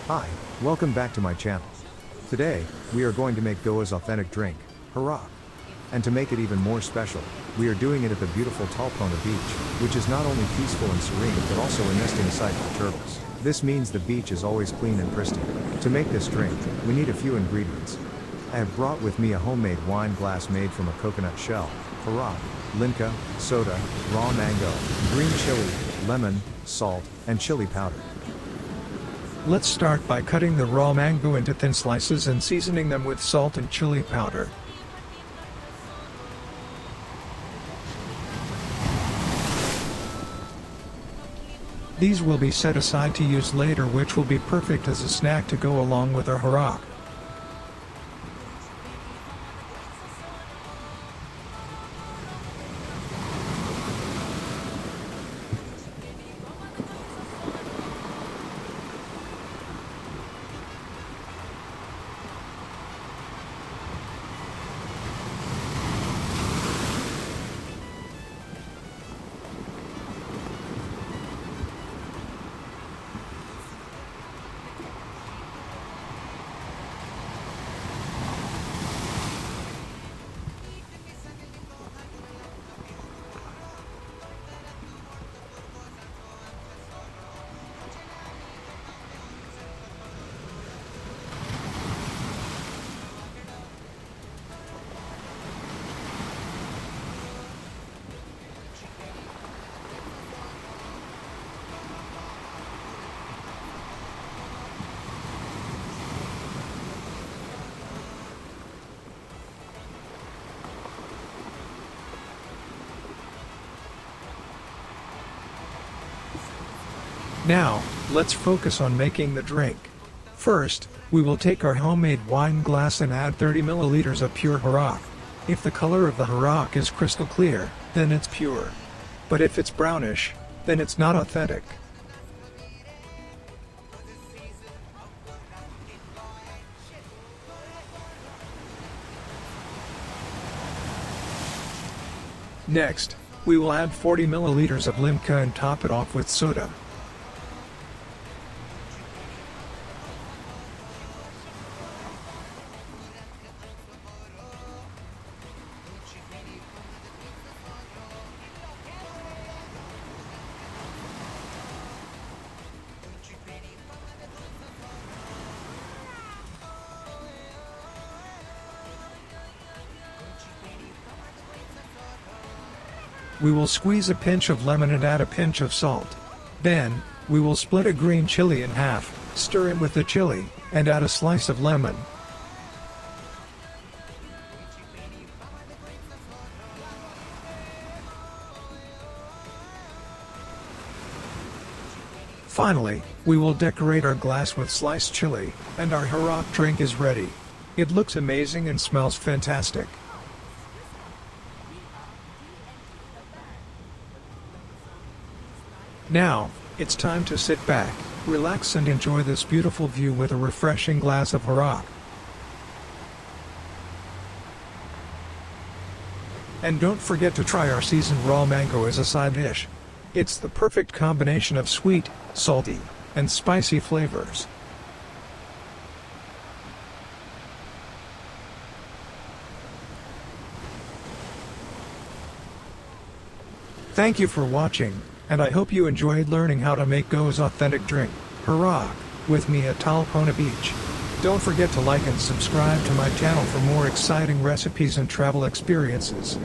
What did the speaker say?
Hi, welcome back to my channel. Today, we are going to make Goa's authentic drink, Hurrak. And to make it even more special, we are doing it at the beautiful Tolpona beach, which is not only peaceful and serene but also a nesting site for turtles. This means the beach is always clean and pristine. To make this drink, we need a few ingredients. I have brought with me a homemade wine glass made from a coconut shell, Hurrak, Limca, soda, raw mango, green chili, lemon, salt, and chili powder. Let's start by cutting the raw mango into thin slices and seasoning them with salt and chili powder. These will be set aside to use later, which will be perfect as a snack to go along with our Hurrak. Now, let's focus on making the drink. First, we will take our homemade wine glass and add 30 milliliters of pure Hurrak. If the color of the Hurrak is crystal clear, then it's pure. But if it's brownish, then it's not authentic. Next, we will add 40 milliliters of Limca and top it off with soda. We will squeeze a pinch of lemon and add a pinch of salt. Then, we will split a green chili in half, stir it with the chili, and add a slice of lemon. Finally, we will decorate our glass with sliced chili, and our Hurrak drink is ready. It looks amazing and smells fantastic. Now, it's time to sit back, relax and enjoy this beautiful view with a refreshing glass of Hurrak. And don't forget to try our seasoned raw mango as a side dish. It's the perfect combination of sweet, salty, and spicy flavors. Thank you for watching, and I hope you enjoyed learning how to make Goa's authentic drink, Hurrak, with me at Tolpona Beach. Don't forget to like and subscribe to my channel for more exciting recipes and travel experiences.